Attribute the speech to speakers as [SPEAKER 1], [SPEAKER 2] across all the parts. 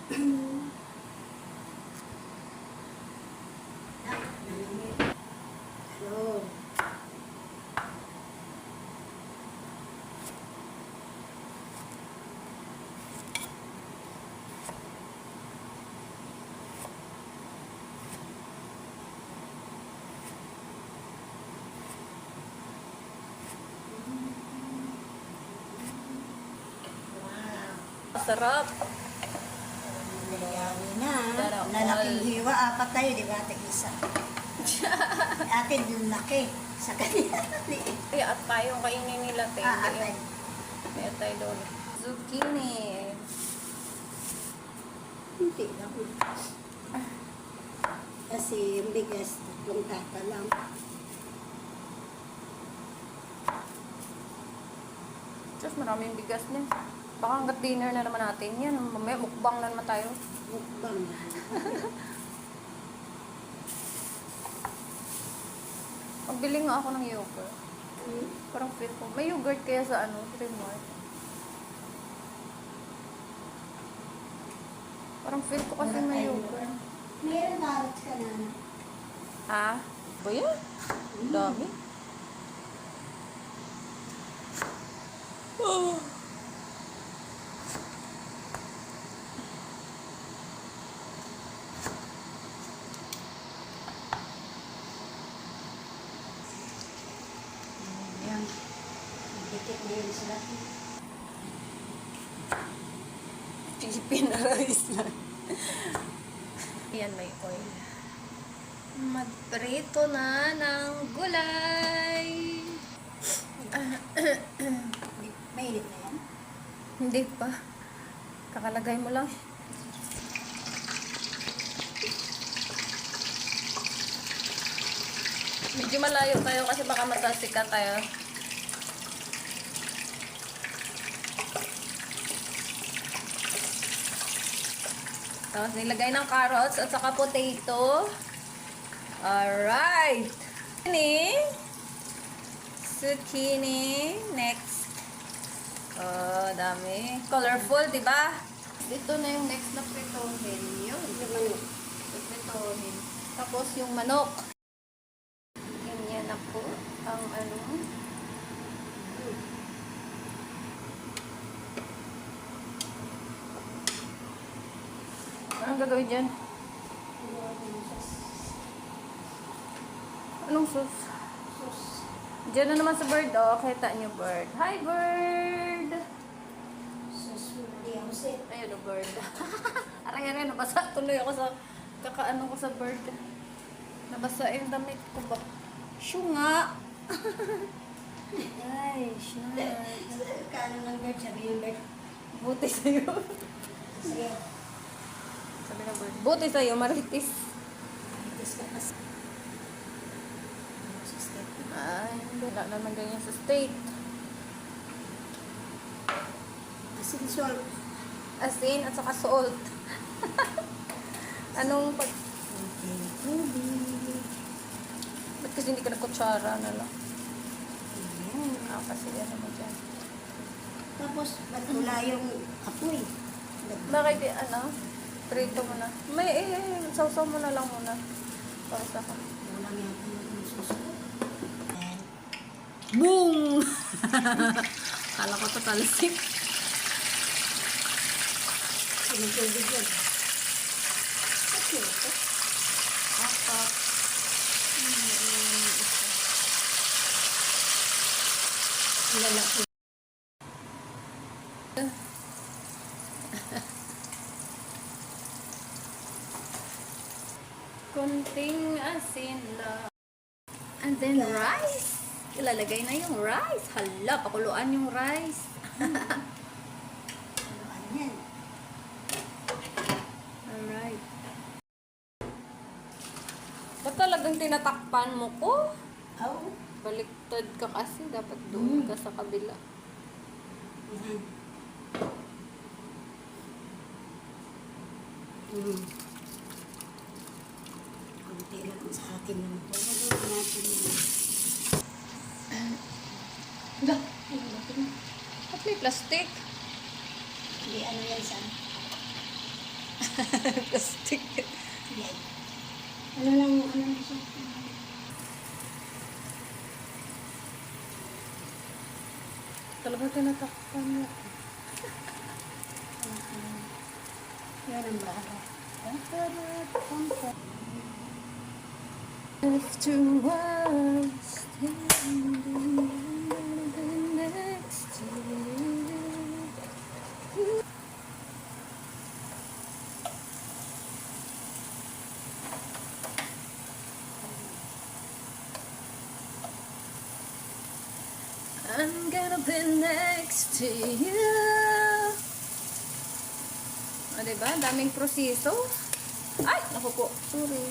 [SPEAKER 1] Hello.
[SPEAKER 2] Sarap.
[SPEAKER 1] Nagyari na.
[SPEAKER 2] Sarap.
[SPEAKER 1] Lalaking hiwa, apat tayo, di ba? Tig-isa. Atin yung laki. Sa kanila.
[SPEAKER 2] Ay, at tayo kainin nila.
[SPEAKER 1] Atay.
[SPEAKER 2] Kaya tayo doon. Zucchini.
[SPEAKER 1] Hindi lang. Kasi yung bigas, 3 tata lang.
[SPEAKER 2] Diyos, maraming bigas niya. Baka hanggat dinner na naman natin yan. Mamaya mukbang na naman tayo.
[SPEAKER 1] Mukbang.
[SPEAKER 2] Pagbili nga ako ng yogurt. Parang feel ko. May yogurt kaya sa Primark. Parang feel ko kasi may yogurt.
[SPEAKER 1] Meron carrots ka na.
[SPEAKER 2] Ah? Ba yan? Dami. Oh.
[SPEAKER 1] Ayan. Dikit na yun sila.
[SPEAKER 2] Philippine rice lang. Yan, may oil. Magprito na ng gulay.
[SPEAKER 1] Mainit na yan.
[SPEAKER 2] Hindi pa. Kakalagay mo lang. Medyo malayo tayo kasi baka matasika tayo. Tapos nilagay ng carrots at saka potato. Alright. Zucchini. Next. Oh, dami. Colorful, di ba? Dito na yung next na pritohin. Yun.
[SPEAKER 1] Yung manok.
[SPEAKER 2] Pritohin. Tapos yung manok. Ganyan na po ang Anong gagawin dyan? Anong sauce? Diyan na naman sa bird, oh. Kita niyo bird. Hi, bird! Ayun, oh, bird. Aray, nabasa tuloy ako sa kakaano ko sa bird. Nabasa yung damit ko ba? Shoo nga! Ay, shoo.
[SPEAKER 1] Kano ng bird? Sabi yung bird.
[SPEAKER 2] Buti sa'yo.
[SPEAKER 1] Sige.
[SPEAKER 2] Sabi ng bird. Buti sa'yo, maritis.
[SPEAKER 1] Itis ka kasi.
[SPEAKER 2] Ay, wala naman ganyan sa state.
[SPEAKER 1] Asin salt.
[SPEAKER 2] Asin at saka salt. Anong pag...
[SPEAKER 1] Okay.
[SPEAKER 2] Ba't kasi hindi ka nagkutsara na lang? Kasi ano mo dyan.
[SPEAKER 1] Tapos, ba't wala yung apoy?
[SPEAKER 2] Bakit prito mo na. May sausaw mo na lang muna. Para sa ka.
[SPEAKER 1] Walang yung susunod.
[SPEAKER 2] Boom! Kala ko tatalsik.
[SPEAKER 1] Sinutubig yun. Okay.
[SPEAKER 2] Apat.
[SPEAKER 1] Lalaki.
[SPEAKER 2] Kunting asin lang. And then rice. Ilalagay na yung rice. Hala, pakuluan yung rice.
[SPEAKER 1] Ano yan?
[SPEAKER 2] Alright. Ba't talagang tinatakpan mo ko?
[SPEAKER 1] Oh.
[SPEAKER 2] Baliktad ka kasi. Dapat doon ka sa kabila.
[SPEAKER 1] Yan. Kunti lang sa akin naman. Pagkagawa natin yun.
[SPEAKER 2] Hala, laki na. At may plastic.
[SPEAKER 1] Hindi ano yan sa...
[SPEAKER 2] Plastic.
[SPEAKER 1] Yan. Ano lang siya?
[SPEAKER 2] Talaga tinatakpan mo.
[SPEAKER 1] Yan ang bahala.
[SPEAKER 2] After one standing next to you. I'm gonna be next to you. O, diba? Daming proseso. Ay! Naku po. Sorry.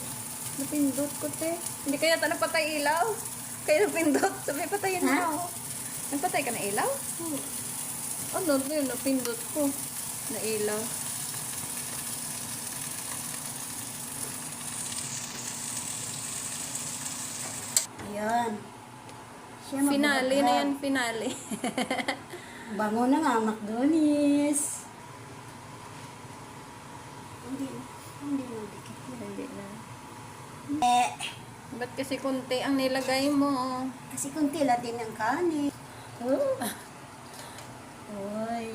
[SPEAKER 2] Napindot ko, te. Hindi kaya ito napatay ilaw. Kaya napindot. Sabi, patayin
[SPEAKER 1] Ha?
[SPEAKER 2] mo. Nagpatay ka na ilaw? Ano yun? Napindot ko. Na ilaw.
[SPEAKER 1] Ayan. Siya
[SPEAKER 2] Finale
[SPEAKER 1] magbabaghat.
[SPEAKER 2] na yan. Finale.
[SPEAKER 1] Bango na nga, McDonald's. Hindi na. Hindi na. Dikit na.
[SPEAKER 2] Hindi na.
[SPEAKER 1] Eh,
[SPEAKER 2] Ba't kasi kunti ang nilagay mo?
[SPEAKER 1] kasi kunti lang din ang kanin. Oh. Oy.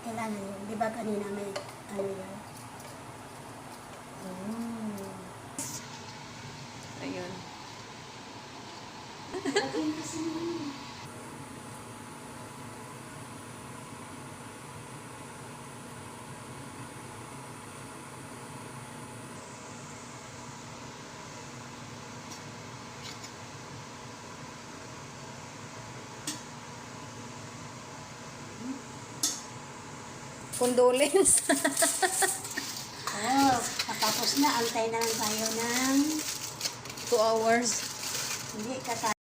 [SPEAKER 1] Kailangan yun. Di ba kanina may ano yun? Oh.
[SPEAKER 2] Ayun. Condolence.
[SPEAKER 1] Oh, tapos na. Antay na lang tayo ng
[SPEAKER 2] 2 hours.
[SPEAKER 1] hindi katalo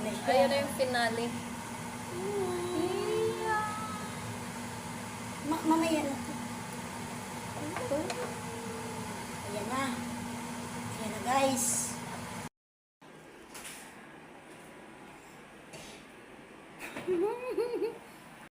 [SPEAKER 1] na siya.
[SPEAKER 2] Ayun na yung finale.
[SPEAKER 1] Mamaya na. Ayan na. Ayan na guys.